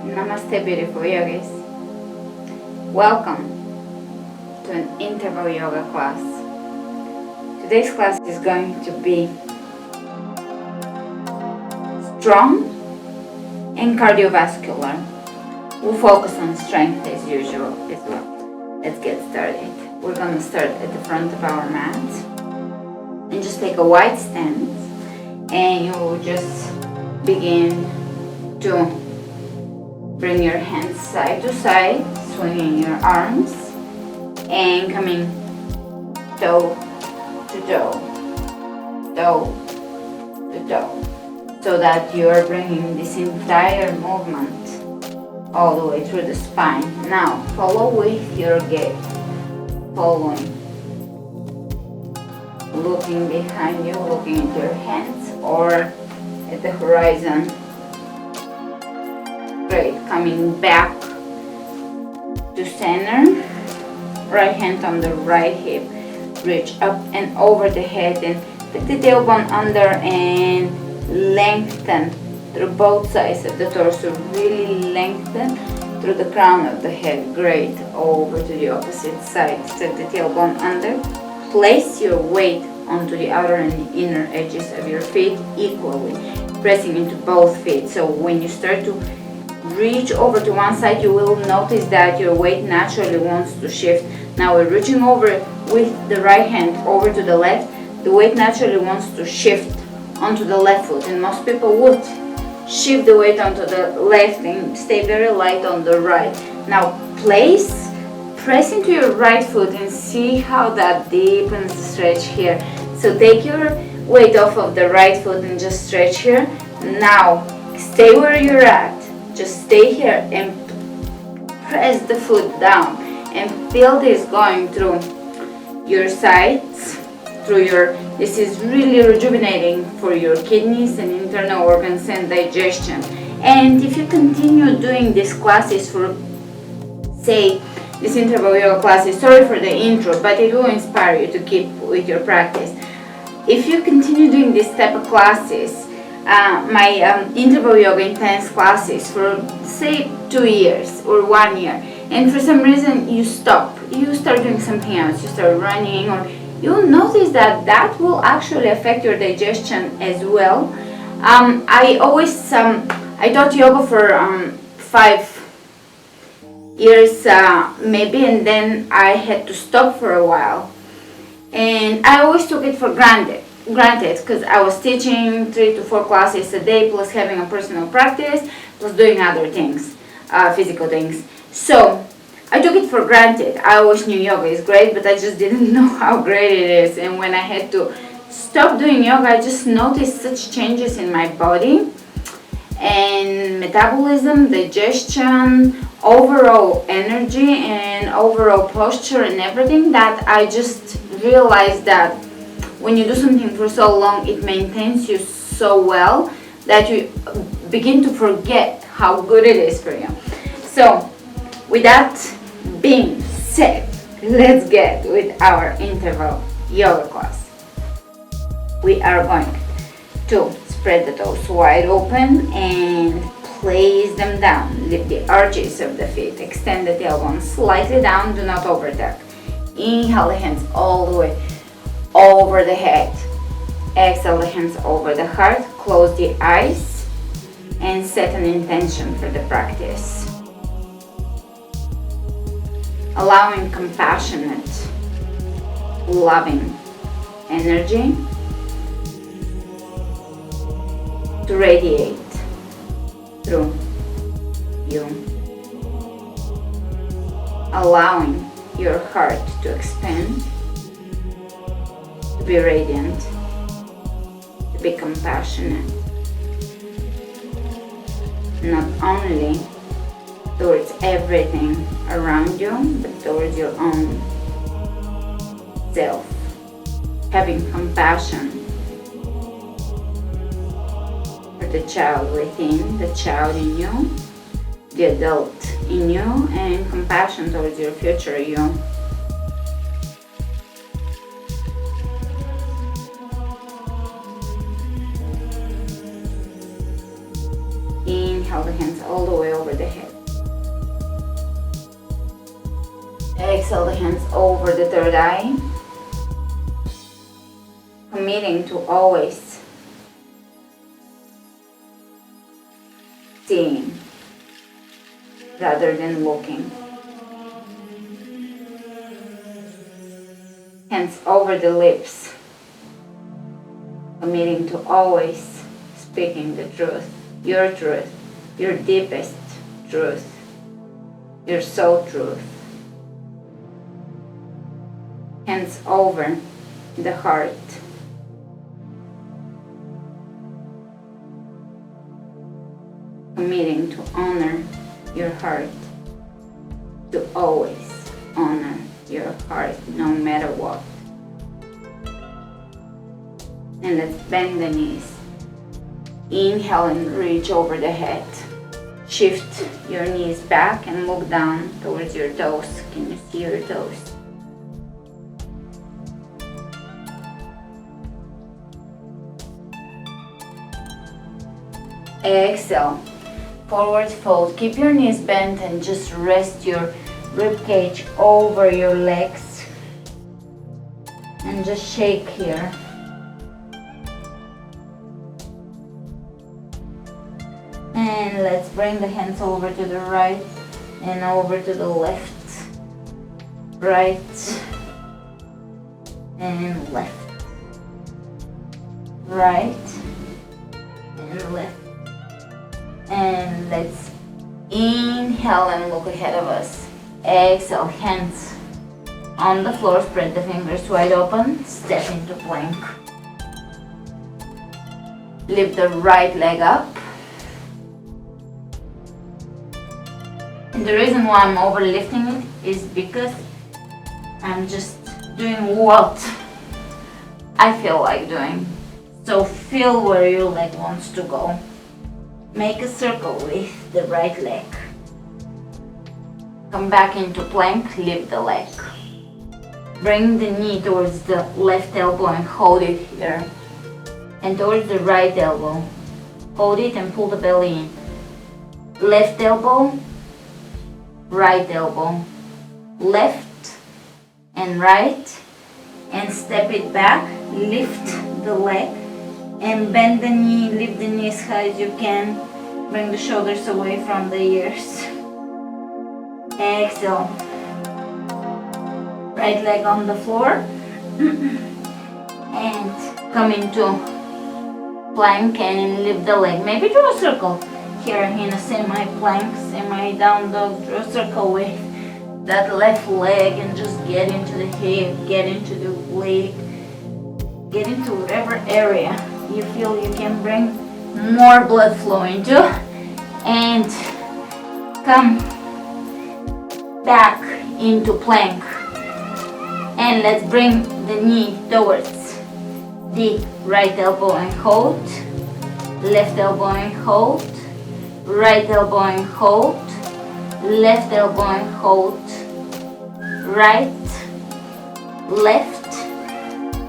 Namaste, beautiful yogis. Welcome to an interval yoga class. Today's class is going to be strong and cardiovascular. We'll focus on strength as usual as well. Let's get started. We're going to start at the front of our mat and just take a wide stance, and you will just begin to bring your hands side to side, swinging your arms and coming toe to toe, toe to toe, so that you are bringing this entire movement all the way through the spine. Now follow with your gaze, following, looking behind you, looking at your hands or at the horizon. Great. Coming back to center, right hand on the right hip, reach up and over the head and put the tailbone under and lengthen through both sides of the torso. Really lengthen through the crown of the head. Great. Over to the opposite side. Set the tailbone under. Place your weight onto the outer and inner edges of your feet equally, pressing into both feet. So when you start to reach over to one side, you will notice that your weight naturally wants to shift. Now we're reaching over with the right hand over to the left. The weight naturally wants to shift onto the left foot, and most people would shift the weight onto the left and stay very light on the right. Now press into your right foot and see how that deepens the stretch here. So take your weight off of the right foot and just stretch here. Now stay where you're at. Just stay here and press the foot down and feel this going through your sides, this is really rejuvenating for your kidneys and internal organs and digestion. And if you continue doing these classes for, say, this interval yoga classes, sorry for the intro, but it will inspire you to keep with your practice. If you continue doing this type of classes, my interval yoga intense classes for say 2 years or 1 year, and for some reason you start doing something else, you start running, or you'll notice that will actually affect your digestion as well. I taught yoga for 5 years maybe, and then I had to stop for a while, and I always took it for granted because I was teaching 3 to 4 classes a day, plus having a personal practice, plus doing other things, physical things. So I took it for granted. I always knew yoga is great, but I just didn't know how great it is. And when I had to stop doing yoga, I just noticed such changes in my body and metabolism, digestion, overall energy and overall posture and everything, that I just realized that when you do something for so long, it maintains you so well that you begin to forget how good it is for you. So with that being said, let's get with our interval yoga class. We are going to spread the toes wide open and place them down. Lift the arches of the feet. Extend the tailbone slightly down. Do not overtuck. Inhale the hands all the way over the head. Exhale the hands over the heart. Close the eyes and set an intention for the practice. Allowing compassionate, loving energy to radiate through you. Allowing your heart to expand, to be radiant, to be compassionate, not only towards everything around you, but towards your own self. Having compassion for the child within, the child in you, the adult in you, and compassion towards your future you. inhale the hands all the way over the head. Exhale the hands over the third eye. Committing to always seeing rather than looking. Hands over the lips. Committing to always speaking the truth, your deepest truth, your soul truth. Hands over the heart. Committing to honor your heart, to always honor your heart no matter what. And let's bend the knees. Inhale and reach over the head. Shift your knees back and look down towards your toes. Can you see your toes? Exhale. Forward fold. Keep your knees bent and just rest your rib cage over your legs. And just shake here. And let's bring the hands over to the right and over to the left. Right and left. Right and left. And let's inhale and look ahead of us. Exhale, hands on the floor, spread the fingers wide open, step into plank. Lift the right leg up. And the reason why I'm overlifting it is because I'm just doing what I feel like doing. So feel where your leg wants to go. Make a circle with the right leg. Come back into plank, lift the leg. Bring the knee towards the left elbow and hold it here. And towards the right elbow. Hold it and pull the belly in. Left elbow, right elbow. Left and right. And step it back, lift the leg. And bend the knee, lift the knee as high as you can. Bring the shoulders away from the ears. Exhale. Right leg on the floor. And come into plank and lift the leg. Maybe draw a circle here in a semi-plank, semi-down dog. Draw a circle with that left leg and just get into the hip, get into the leg, get into whatever area you feel you can bring more blood flow into, and come back into plank. And let's bring the knee towards the right elbow and hold, left elbow and hold, right elbow and hold, left elbow and hold, right, left,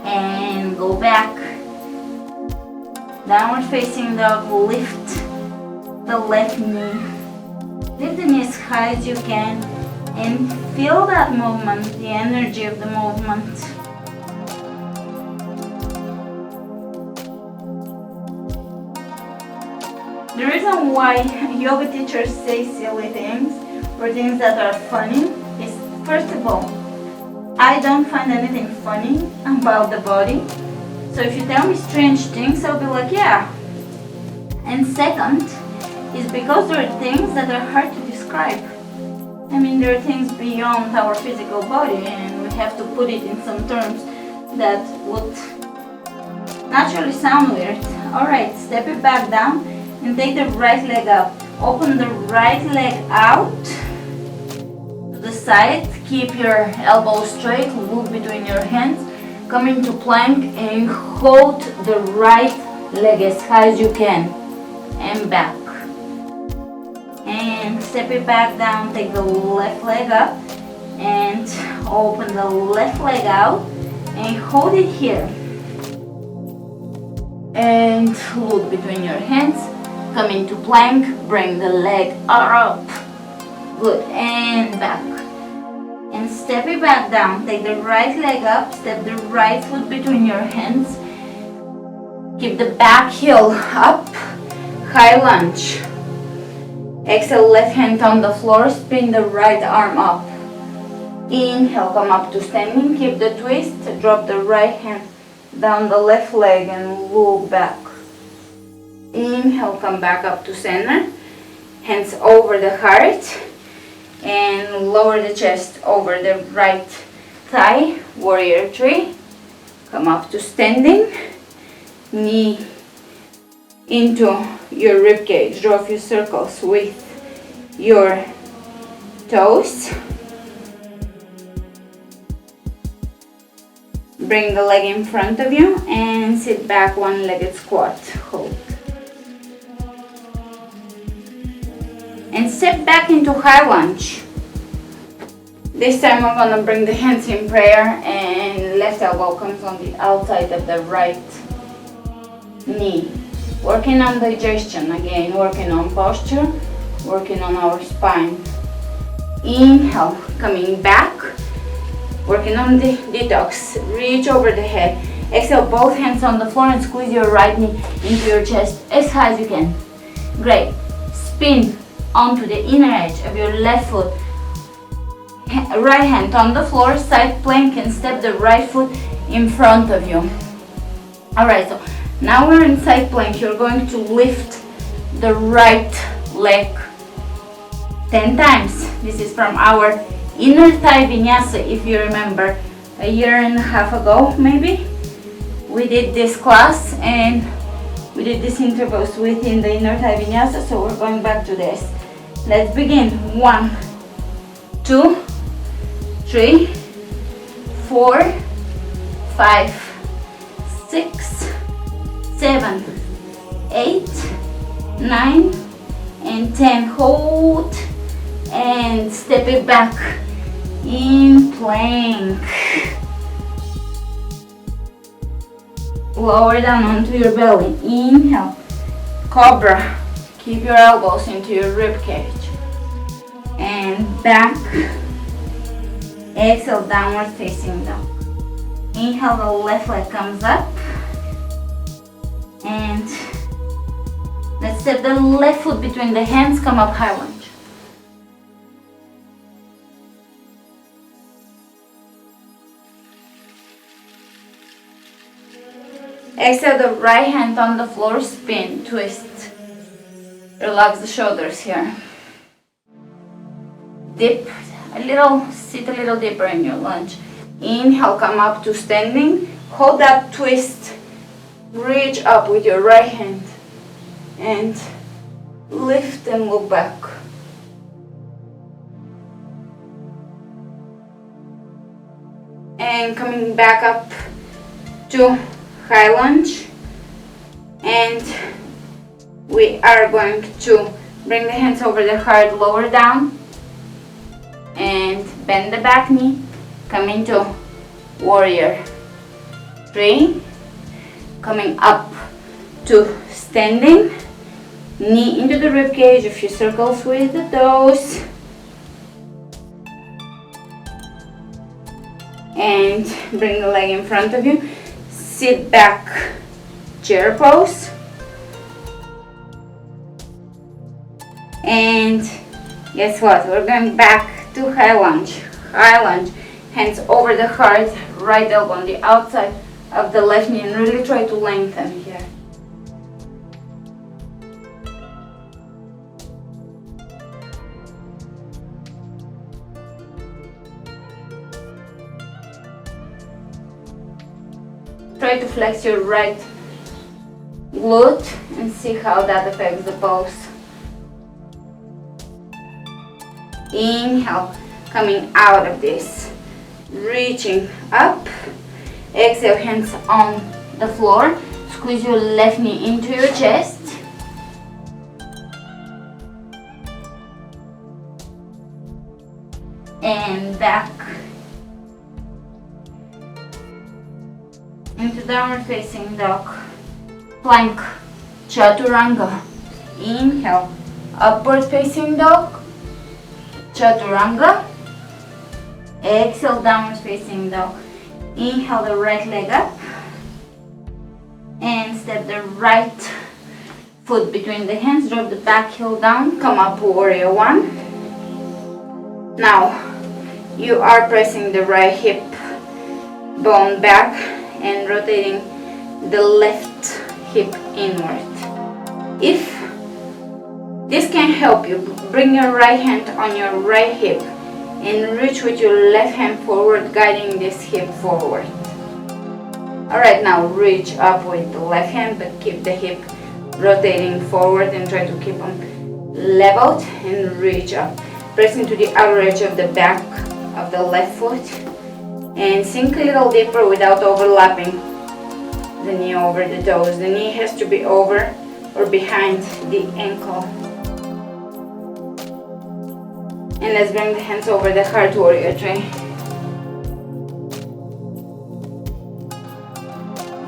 and go back. Downward facing dog, lift the left knee. Lift the knee as high as you can and feel that movement, the energy of the movement. The reason why yoga teachers say silly things or things that are funny is, first of all, I don't find anything funny about the body. So if you tell me strange things, I'll be like, yeah. And second is because there are things that are hard to describe. I mean, there are things beyond our physical body and we have to put it in some terms that would naturally sound weird. Alright, step it back down and take the right leg up. Open the right leg out to the side. Keep your elbows straight, look between your hands. Come into plank and hold the right leg as high as you can and back. And step it back down, take the left leg up and open the left leg out and hold it here. And look between your hands. Come into plank, bring the leg up, good, and back. And step it back down, take the right leg up, step the right foot between your hands. Keep the back heel up, high lunge. Exhale, left hand on the floor, spin the right arm up. Inhale, come up to standing, keep the twist, drop the right hand down the left leg and look back. Inhale, come back up to center, hands over the heart and lower the chest over the right thigh, warrior three. Come up to standing, knee into your rib cage, draw a few circles with your toes. Bring the leg in front of you and sit back, one-legged squat. Hold. And step back into high lunge. This time we're going to bring the hands in prayer and left elbow comes on the outside of the right knee. Working on digestion again, working on posture, working on our spine. Inhale, coming back, working on the detox. Reach over the head. Exhale, both hands on the floor and squeeze your right knee into your chest as high as you can. Great. Spin onto the inner edge of your left foot. Right hand on the floor, side plank, and step the right foot in front of you. Alright, so now we're in side plank. You're going to lift the right leg 10 times. This is from our inner thigh vinyasa. If you remember, a year and a half ago maybe, we did this class and we did these intervals within the inner thigh vinyasa, so we're going back to this. Let's begin. 1, 2, 3, 4, 5, 6, 7, 8, 9, and 10. Hold and step it back in plank. Lower down onto your belly. Inhale, cobra. Keep your elbows into your rib cage. And back. Exhale, downward facing dog. Inhale, the left leg comes up. And let's step the left foot between the hands, come up high lunge. Exhale, the right hand on the floor, spin, twist. Relax the shoulders here. Dip a little, sit a little deeper in your lunge. Inhale, come up to standing. Hold that twist. Reach up with your right hand. And lift and look back. And coming back up to high lunge, and we are going to bring the hands over the heart, lower down, and bend the back knee, come into warrior three, coming up to standing, knee into the rib cage, a few circles with the toes, and bring the leg in front of you. Sit back, chair pose, and guess what? We're going back to high lunge. High lunge, hands over the heart, right elbow on the outside of the left knee, and really try to lengthen here. Try to flex your right glute and see how that affects the pose. Inhale, coming out of this, reaching up. Exhale, hands on the floor. Squeeze your left knee into your chest. And back. Into downward facing dog. Plank, chaturanga. Inhale, upward facing dog, chaturanga. Exhale, downward facing dog. Inhale the right leg up and step the right foot between the hands, drop the back heel down, come up, warrior one. Now you are pressing the right hip bone back and rotating the left hip inward. If this can help you, bring your right hand on your right hip and reach with your left hand forward, guiding this hip forward. Alright, now reach up with the left hand, but keep the hip rotating forward and try to keep them leveled and reach up. Pressing to the outer edge of the back of the left foot and sink a little deeper without overlapping the knee over the toes. The knee has to be over or behind the ankle. And let's bring the hands over the heart, warrior three.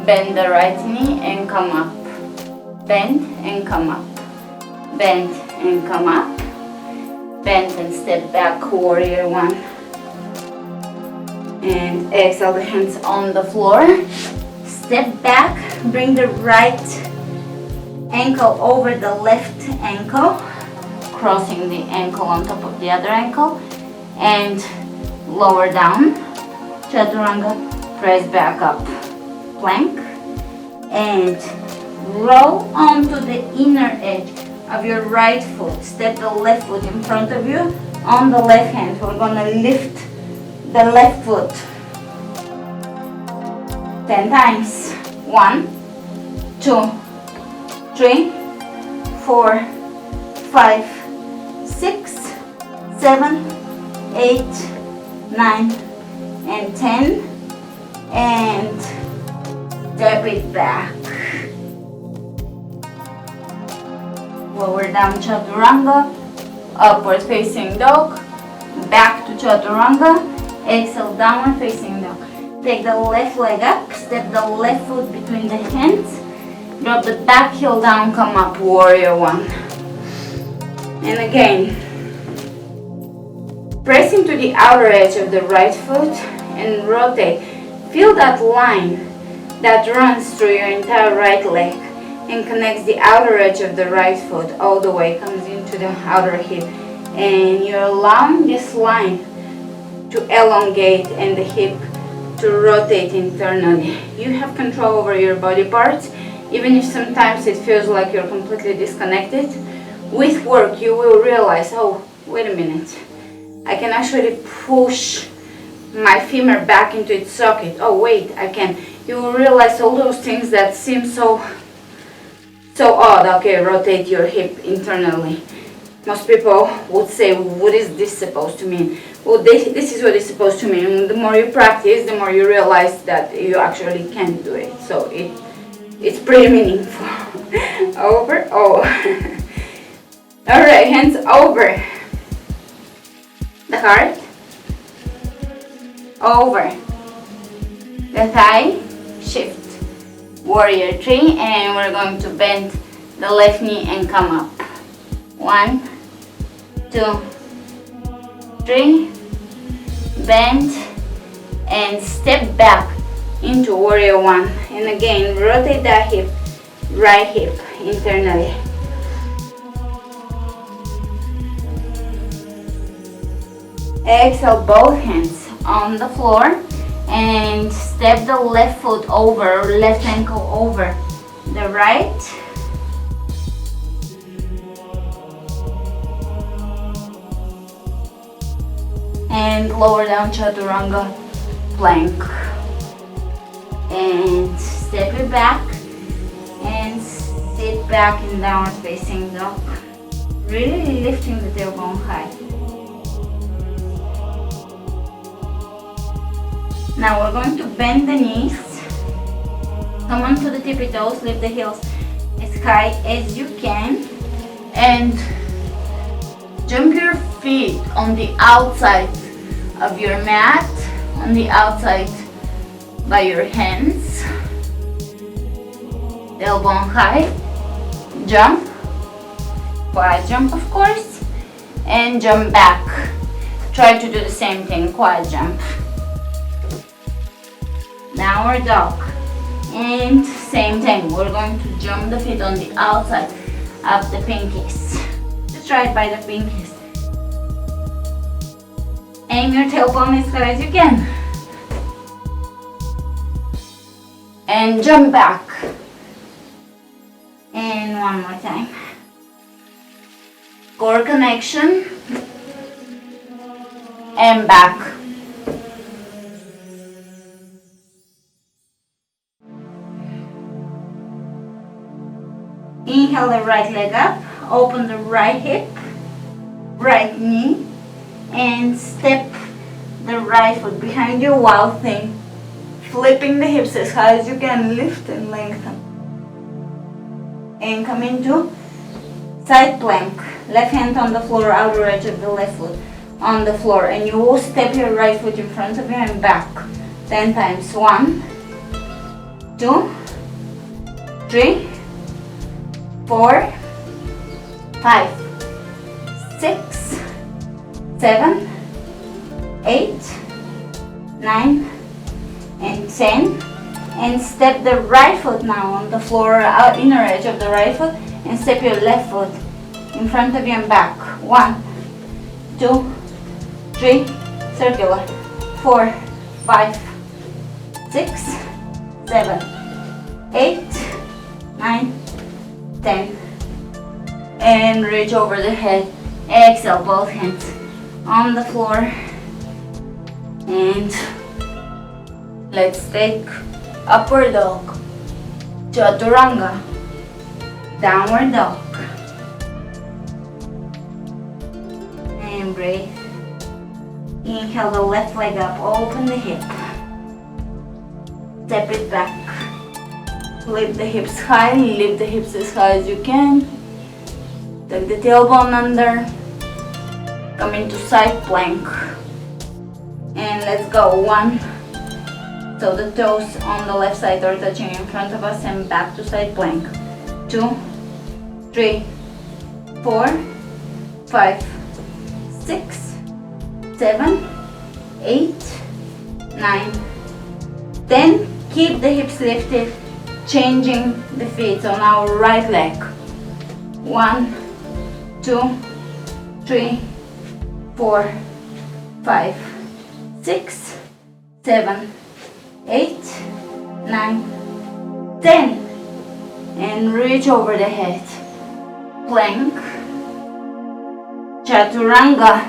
Bend the right knee and come up. Bend and come up. Bend and come up. Bend and step back, warrior one. And exhale, the hands on the floor. Step back, bring the right ankle over the left ankle, crossing the ankle on top of the other ankle, and lower down, chaturanga, press back up, plank, and roll onto the inner edge of your right foot. Step the left foot in front of you on the left hand. We're gonna lift the left foot 10 times. 1, 2, 3, 4, 5, 6, 7, 8, 9, and 10, and step it back. Lower down, chaturanga, upward facing dog, back to chaturanga, exhale, downward facing dog. Take the left leg up, step the left foot between the hands, drop the back heel down, come up, warrior one. And again, press into the outer edge of the right foot and rotate. Feel that line that runs through your entire right leg and connects the outer edge of the right foot all the way, comes into the outer hip. And you're allowing this line to elongate and the hip to rotate internally. You have control over your body parts, even if sometimes it feels like you're completely disconnected. With work, you will realize, oh, wait a minute, I can actually push my femur back into its socket. Oh, wait, I can. You will realize all those things that seem so odd. Okay, rotate your hip internally. Most people would say, what is this supposed to mean? Well, this is what it's supposed to mean. And the more you practice, the more you realize that you actually can do it. So it's pretty meaningful. Over, oh. Alright, hands over the heart, over the thigh, shift, warrior three, and we're going to bend the left knee and come up. 1, 2, 3, bend and step back into warrior one. And again, rotate that hip, right hip internally. Exhale, both hands on the floor and step the left foot over, left ankle over the right. And lower down, chaturanga, plank. And step it back and sit back in downward facing dog. Really lifting the tailbone high. Now we're going to bend the knees, come onto the tippy toes, lift the heels as high as you can, and jump your feet on the outside of your mat, on the outside by your hands, tailbone high, jump, quad jump of course, and jump back. Try to do the same thing, quad jump. Downward dog. And same thing, we're going to jump the feet on the outside of the pinkies. Just right by the pinkies. Aim your tailbone as high as you can. And jump back. And one more time. Core connection. And back. Inhale the right leg up, open the right hip, right knee, and step the right foot behind you while flipping the hips as high as you can, lift and lengthen. And come into side plank, left hand on the floor, outer edge of the left foot on the floor, and you will step your right foot in front of you and back 10 times. 1, 2, 3, 4, 5, 6, 7, 8, 9, and 10. And step the right foot now on the floor, inner edge of the right foot, and step your left foot in front of you and back. 1, 2, 3, circular. 4, 5, 6, 7, 8, 9, 10. And reach over the head. Exhale, both hands on the floor. And let's take upward dog, chaturanga, downward dog. And breathe. Inhale the left leg up, open the hip. Step it back. Lift the hips high, lift the hips as high as you can. Tuck the tailbone under. Come into side plank. And let's go. 1. So the toes on the left side are touching in front of us and back to side plank. 2, 3, 4, 5, 6, 7, 8, 9, 10. Keep the hips lifted, changing the feet on our right leg. 1, 2, 3, 4, 5, 6, 7, 8, 9, 10. And reach over the head. Plank, chaturanga,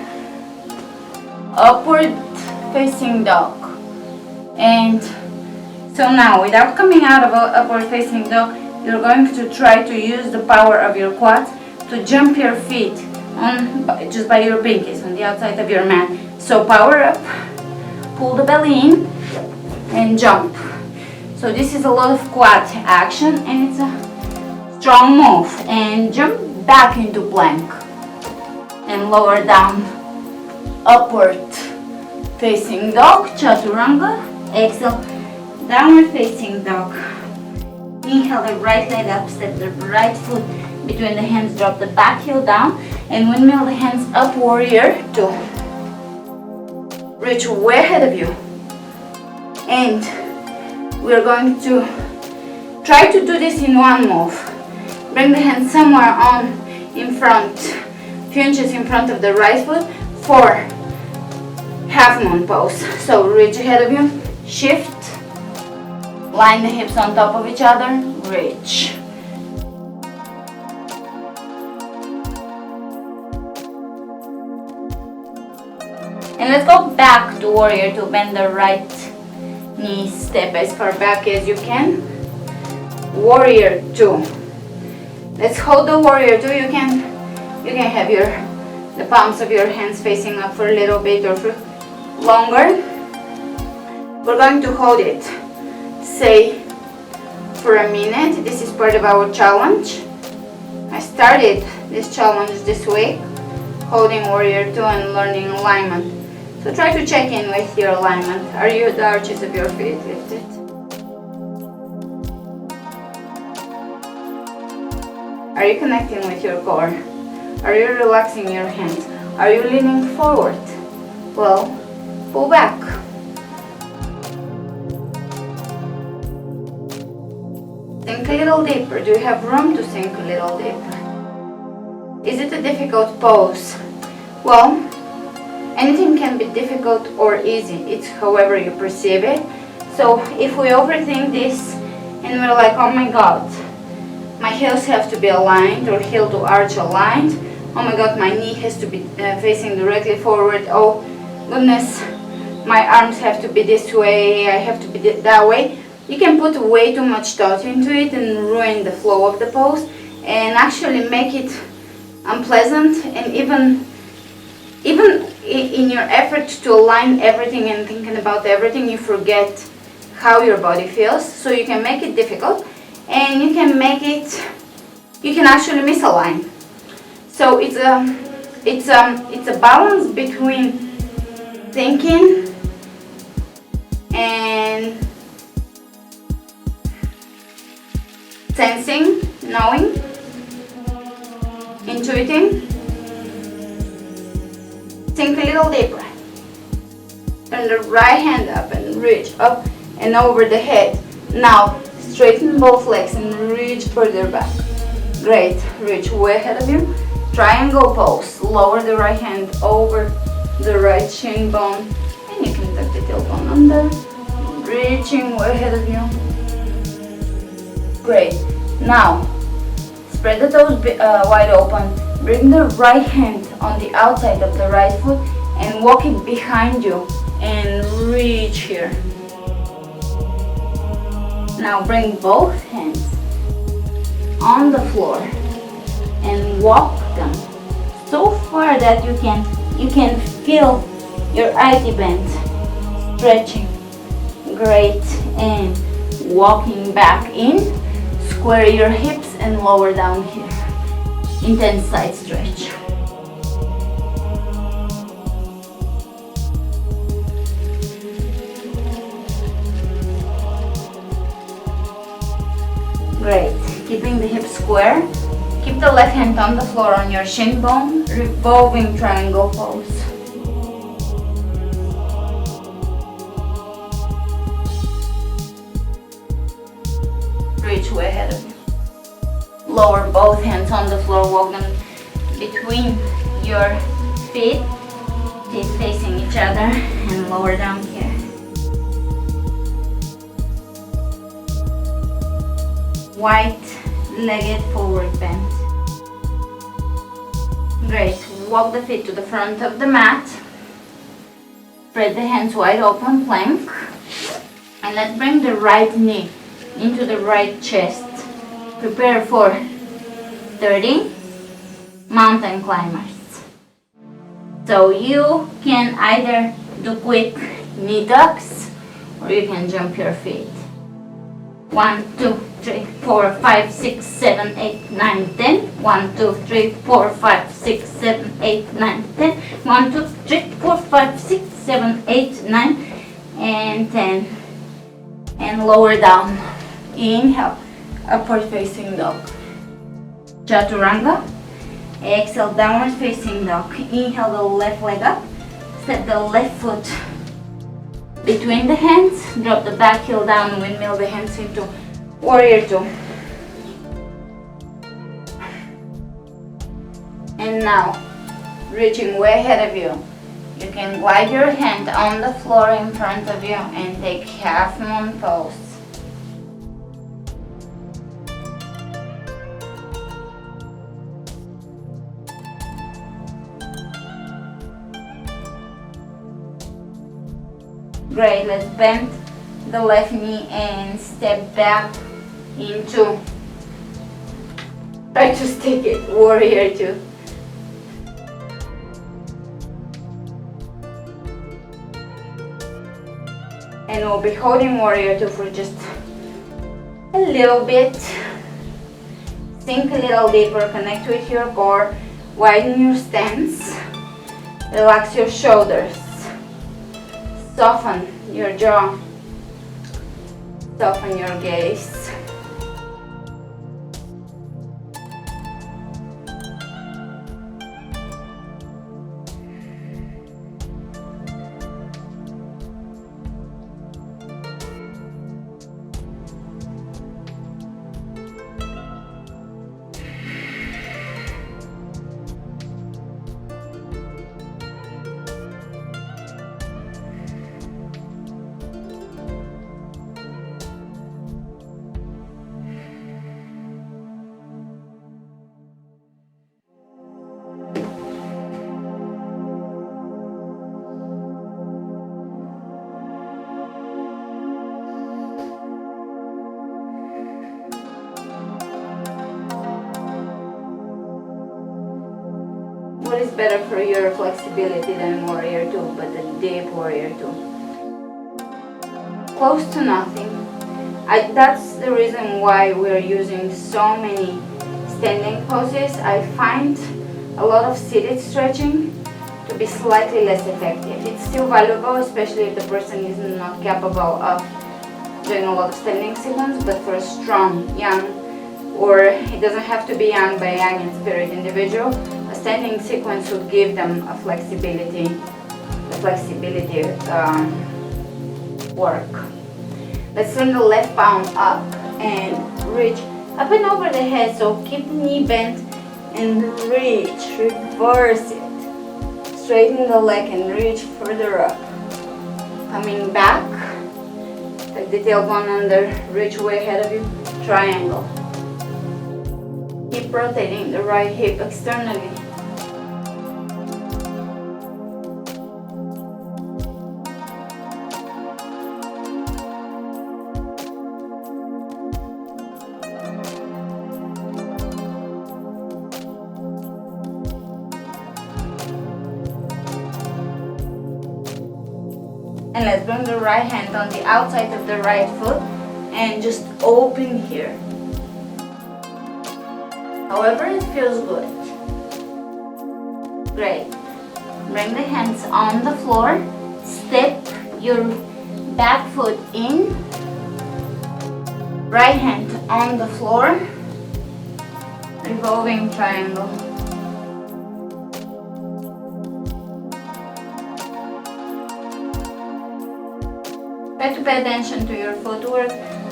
upward facing dog. And so now, without coming out of upward facing dog, you're going to try to use the power of your quads to jump your feet on just by your pinkies on the outside of your mat. So power up, pull the belly in, and jump. So this is a lot of quad action, and it's a strong move. And jump back into plank and lower down, upward facing dog, chaturanga. Exhale, downward facing dog. Inhale the right leg up, step the right foot between the hands, drop the back heel down, and windmill the hands up, warrior 2. Reach way ahead of you. And we're going to try to do this in one move. Bring the hands somewhere on in front, few inches in front of the right foot for half moon pose. So reach ahead of you, shift, line the hips on top of each other, reach. And let's go back to warrior 2. Bend the right knee, step as far back as you can. Warrior 2. Let's hold the warrior 2. You can have the palms of your hands facing up for a little bit or for longer. We're going to hold it, say, for a minute. This is part of our challenge. I started this challenge this week, holding warrior 2 and learning alignment. So try to check in with your alignment. Are the arches of your feet lifted? Are you connecting with your core? Are you relaxing your hands? Are you leaning forward? Well, pull back. Sink a little deeper. Do you have room to sink a little deeper? Is it a difficult pose? Well, anything can be difficult or easy. It's however you perceive it. So if we overthink this and we're like, oh my god, my heels have to be aligned or heel to arch aligned. Oh my god, my knee has to be facing directly forward. Oh goodness, my arms have to be this way, I have to be that way. You can put way too much thought into it and ruin the flow of the pose and actually make it unpleasant, and even in your effort to align everything and thinking about everything, you forget how your body feels. So you can make it difficult and you can actually misalign. So it's a balance between thinking and sensing, knowing, intuiting. Sink a little deeper. Turn the right hand up and reach up and over the head. Now straighten both legs and reach further back. Great. Reach way ahead of you. Triangle pose. Lower the right hand over the right shin bone and you can tuck the tailbone under. Reaching way ahead of you. Great. Now spread the toes wide open. Bring the right hand on the outside of the right foot and walk it behind you and reach here. Now bring both hands on the floor and walk them so far that you can feel your IT band stretching. Great. And walking back in, square your hips and lower down here. Intense side stretch. Great. Keeping the hips square. Keep the left hand on the floor on your shin bone. Revolving triangle pose. Reach way ahead of you. Lower both hands on the floor, walk them between your feet facing each other and lower down here. Wide-legged forward bend. Great. Walk the feet to the front of the mat. Spread the hands wide open, plank. And let's bring the right knee into the right chest. Prepare for 30 mountain climbers. So you can either do quick knee ducks or you can jump your feet. 1, 2, 3, 4, 5, 6, 7, 8, 9, 10. 1, 2, 3, 4, 5, 6, 7, 8, 9, 10. 1, 2, 3, 4, 5, 6, 7, 8, 9, and 10. And lower down. Inhale. Upward facing dog. Chaturanga. Exhale, downward facing dog. Inhale the left leg up. Step the left foot between the hands. Drop the back heel down. Windmill the hands into warrior two. And now, reaching way ahead of you, you can glide your hand on the floor in front of you and take half moon pose. Great, let's bend the left knee and step back into, try to stick it, warrior two. And we'll be holding warrior two for just a little bit. Sink a little deeper, connect with your core, widen your stance, relax your shoulders. Soften your jaw, soften your gaze. better for your flexibility than warrior 2, but the deep warrior 2. Close to nothing. That's the reason why we're using so many standing poses. I find a lot of seated stretching to be slightly less effective. It's still valuable, especially if the person is not capable of doing a lot of standing sequence, but for a strong, young, or it doesn't have to be young by young in spirit individual, a standing sequence will give them a flexibility work. Let's turn the left palm up and reach up and over the head, so keep the knee bent and reach, reverse it. Straighten the leg and reach further up. Coming back, take the tailbone under, reach way ahead of you, triangle. Keep rotating the right hip externally. And let's bring the right hand on the outside of the right foot and just open here. However it feels good. Great. Bring the hands on the floor. Step your back foot in. Right hand on the floor. Revolving triangle. Try to pay attention to your footwork.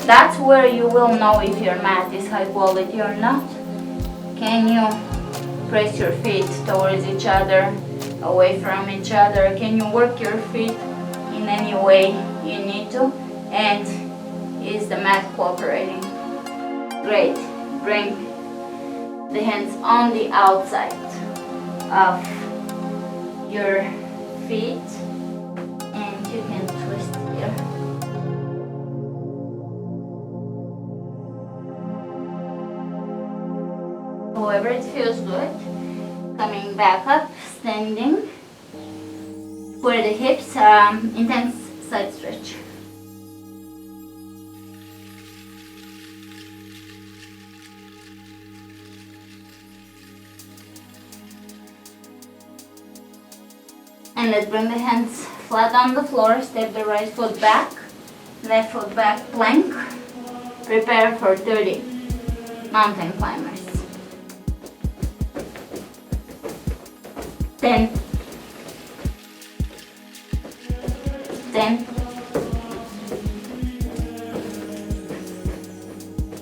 That's where you will know if your mat is high quality or not. Can you press your feet towards each other, away from each other? Can you work your feet in any way you need to? And is the mat cooperating? Great. Bring the hands on the outside of your feet and you can twist here. However it feels good. Coming back up, standing. For the hips, intense side stretch. And let's bring the hands flat on the floor. Step the right foot back, left foot back, plank. Prepare for 30 mountain climbers. 10, 10,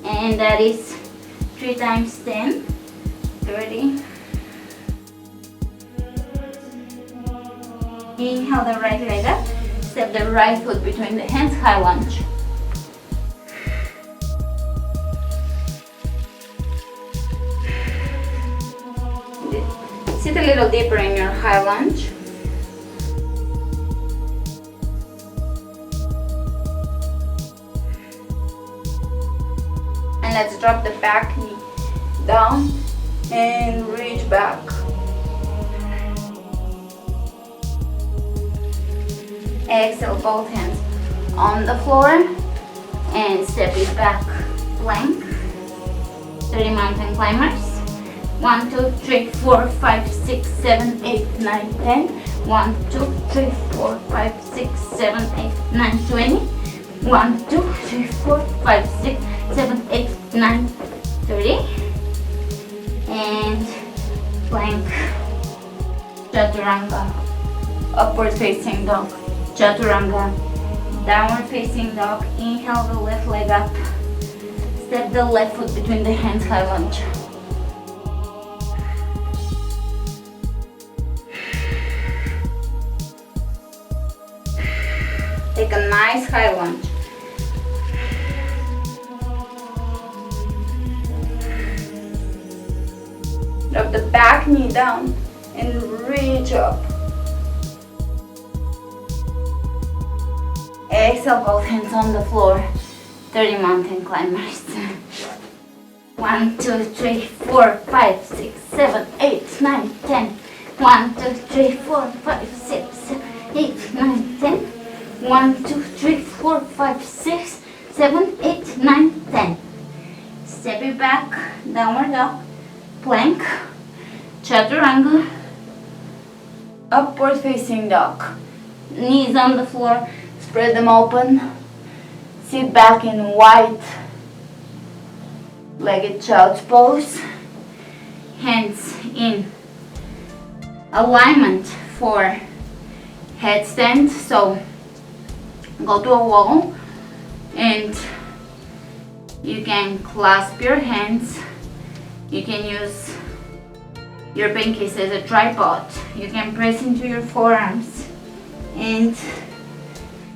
and that is 3 times 10, 30. Inhale the right leg up, step the right foot between the hands, high lunge. Sit a little deeper in your high lunge. And let's drop the back knee down and reach back. Exhale, both hands on the floor and step it back, plank. 30 mountain climbers. 1, 2, 3, 4, 5, 6, 7, 8, 9, 10. 1, 2, 3, 4, 5, 6, 7, 8, 9, 20. 1, 2, 3, 4, 5, 6, 7, 8, 9, 30. And plank. Chaturanga. Upward facing dog. Chaturanga. Downward facing dog. Inhale the left leg up. Step the left foot between the hands, high lunge. Take a nice high lunge. Drop the back knee down and reach up. Exhale, both hands on the floor. 30 mountain climbers. 1, 2, 3, 4, 5, 6, 7, 8, 9, 10. 1, 2, 3, 4, 5, 6, 7, 8, 9, 10. 1, 2, 3, 4, 5, 6, 7, 8, 9, 10. Step it back, downward dog, plank, chaturanga, upward facing dog. Knees on the floor, spread them open. Sit back in wide legged child's pose. Hands in alignment for headstand. So go to a wall and you can clasp your hands. You can use your pinkies as a tripod. You can press into your forearms and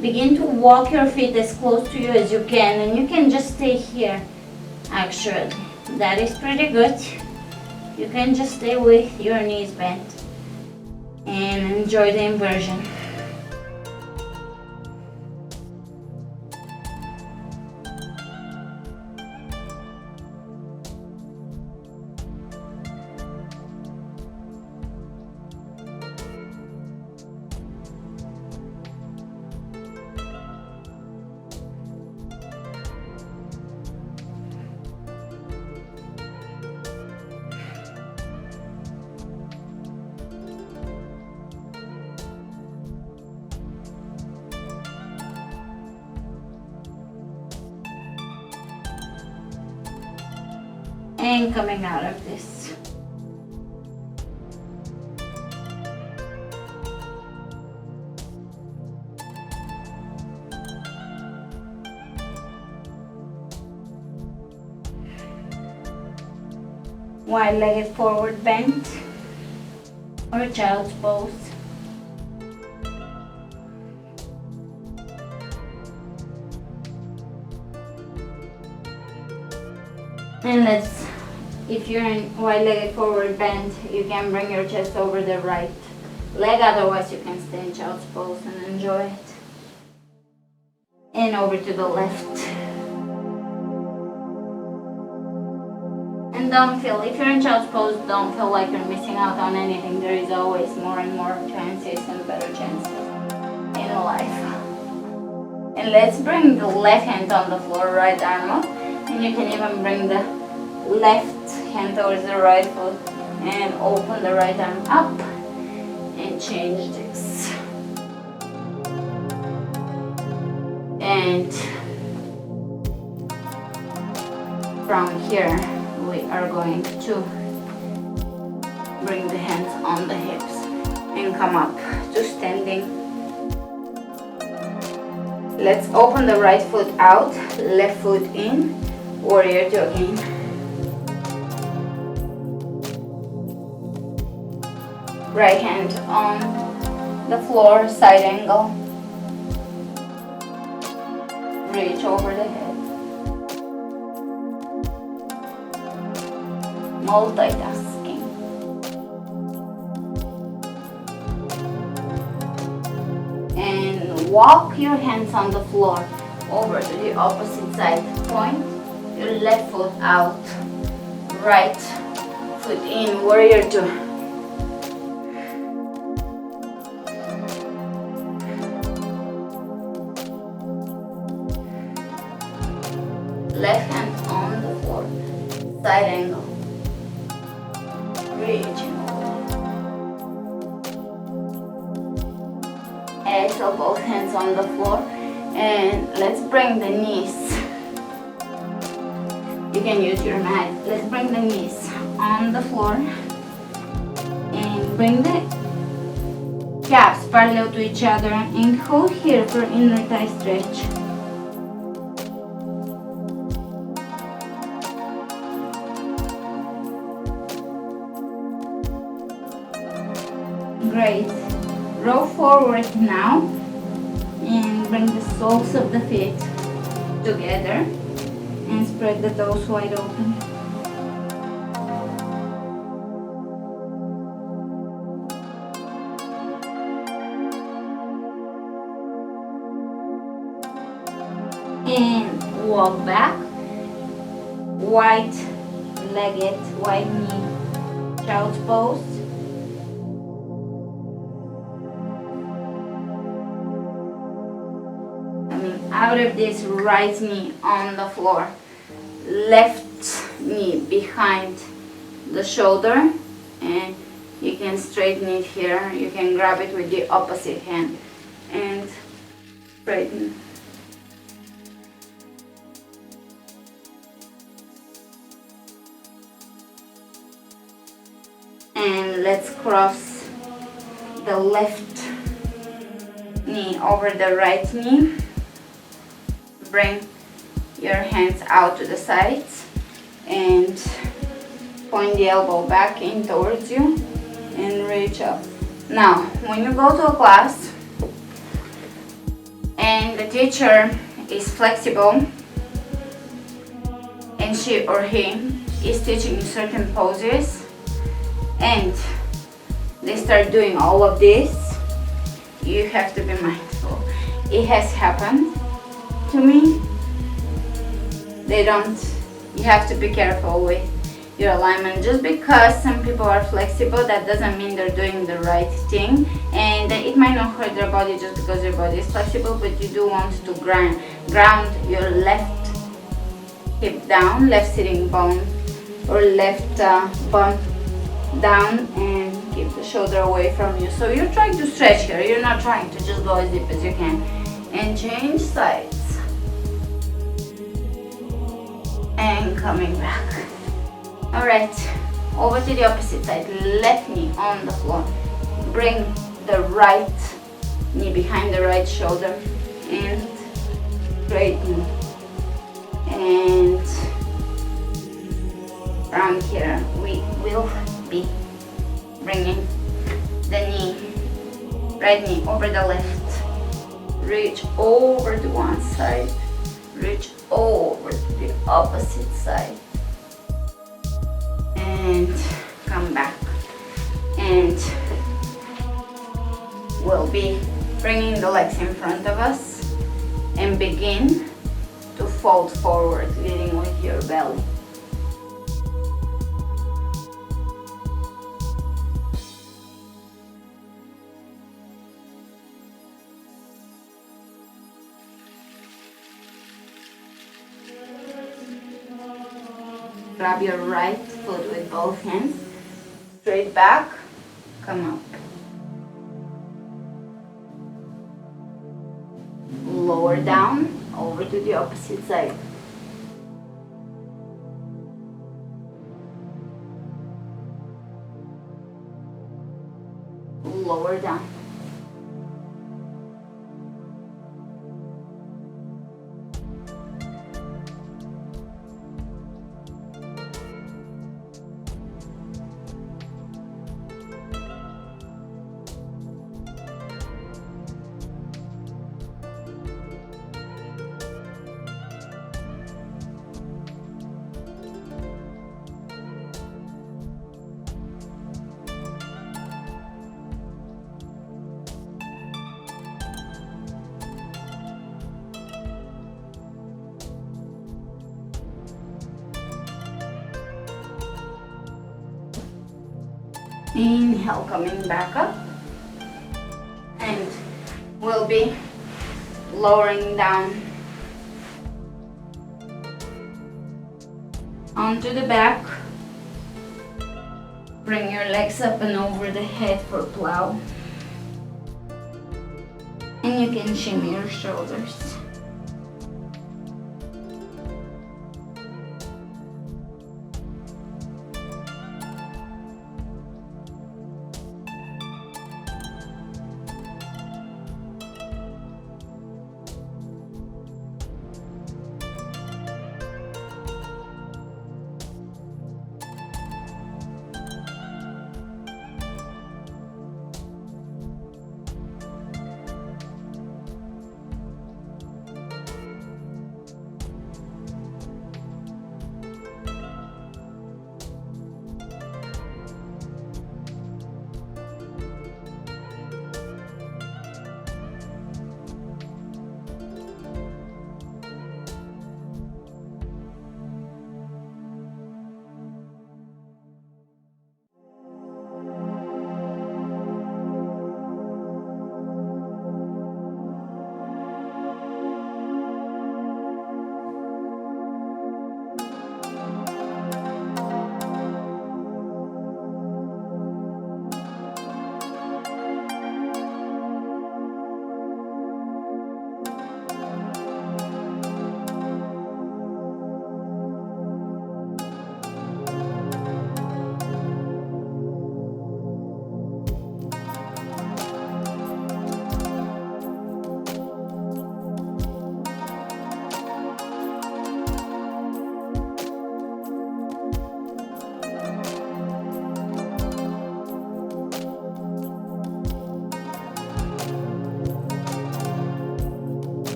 begin to walk your feet as close to you as you can, and you can just stay here. Actually, that is pretty good. You can just stay with your knees bent and enjoy the inversion. And coming out of this. Wide-legged forward bend or child's pose. And let's, if you're in wide-legged forward bend, you can bring your chest over the right leg, otherwise you can stay in child's pose and enjoy it. And over to the left. And don't feel, if you're in child's pose, don't feel like you're missing out on anything. There is always more and more chances and better chances in life. And let's bring the left hand on the floor, right arm up. And you can even bring the left hand towards the right foot and open the right arm up and change this. And from here we are going to bring the hands on the hips and come up to standing. Let's open the right foot out, left foot in, warrior two again. Right hand on the floor, side angle. Reach over the head. Multitasking. And walk your hands on the floor over to the opposite side. Point your left foot out, right foot in, warrior two. Left hand on the floor, side angle, reaching over. Exhale, both hands on the floor, and let's bring the knees. You can use your mat. Let's bring the knees on the floor and bring the calves parallel to each other and hold here for inner thigh stretch. Great. Roll forward now and bring the soles of the feet together and spread the toes wide open. And walk back, wide legged, wide knee, child's pose. out of this, right knee on the floor, left knee behind the shoulder, and you can straighten it here. You can grab it with the opposite hand and straighten. And let's cross the left knee over the right knee. Bring your hands out to the sides and point the elbow back in towards you and reach up. Now, when you go to a class and the teacher is flexible and she or he is teaching certain poses and they start doing all of this, you have to be mindful. It has happened to me. You have to be careful with your alignment. Just because some people are flexible, that doesn't mean they're doing the right thing, and it might not hurt their body just because their body is flexible, but you do want to ground your left hip down, left sitting bone or left bone down, and keep the shoulder away from you. So you're trying to stretch here, you're not trying to just go as deep as you can. And change sides. And coming back. Alright, over to the opposite side. Left knee on the floor. Bring the right knee behind the right shoulder and straighten. And from here we will be bringing the knee, right knee over the left. Reach over to one side, reach over to the opposite side, and come back. And we'll be bringing the legs in front of us and begin to fold forward, leading with your belly. Grab your right foot with both hands, straight back, come up. Lower down, over to the opposite side. Lower down. Inhale, coming back up, and we'll be lowering down onto the back. Bring your legs up and over the head for plough, and you can shimmy your shoulders.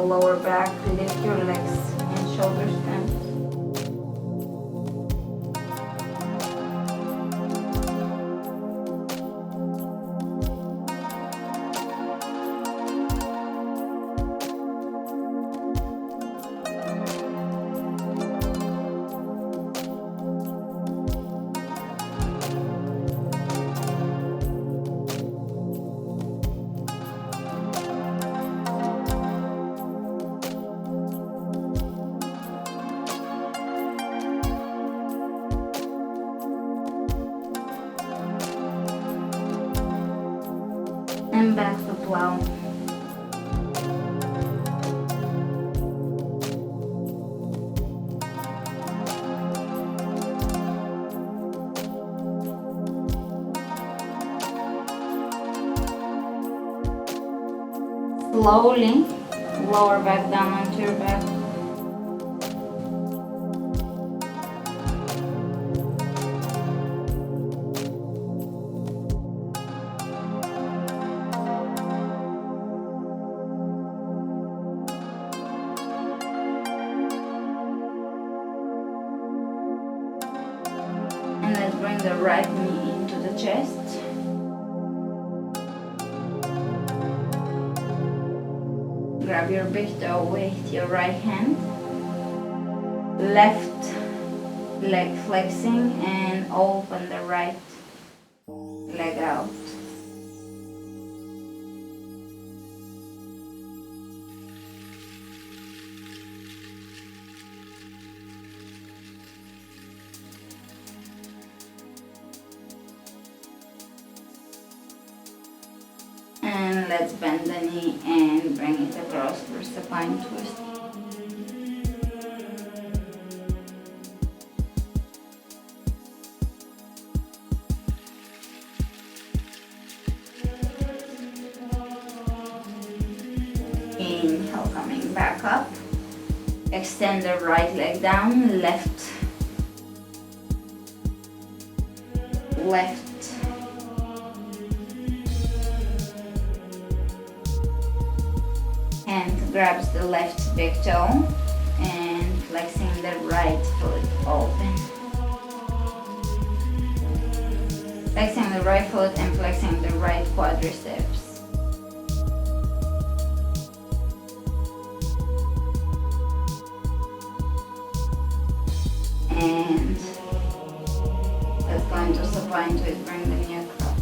the lower back, lift your legs and shoulders down. And back to plough. Slowly lower back down onto your back. And let's bring the right knee into the chest. Grab your big toe with your right hand. Left leg flexing and open the right leg out. And let's bend the knee and bring it across for supine twist. Inhale, coming back up. Extend the right leg down, left, left. Hand grabs the left big toe and flexing the right foot open. Flexing the right foot and flexing the right quadriceps. And let's go into supine twist, bring the knee across.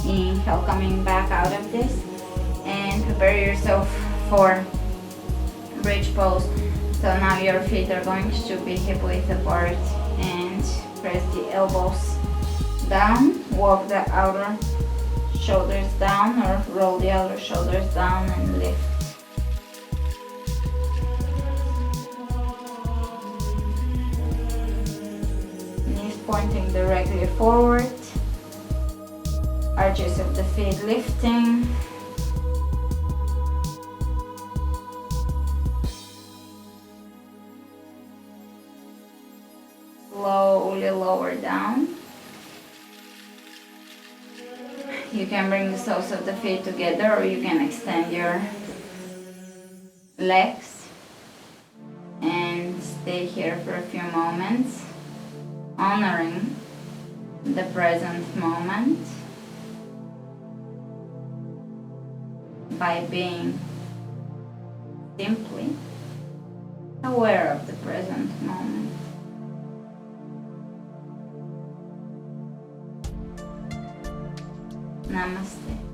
Inhale, coming back out of this and prepare yourself for bridge pose. So now your feet are going to be hip width apart and press the elbows down, walk the outer shoulders down or roll the outer shoulders down and lift. Knees pointing directly forward. Arches of the feet lifting. Slowly lower down. You can bring the soles of the feet together or you can extend your legs and stay here for a few moments, honoring the present moment. By being simply aware of the present moment. Namaste.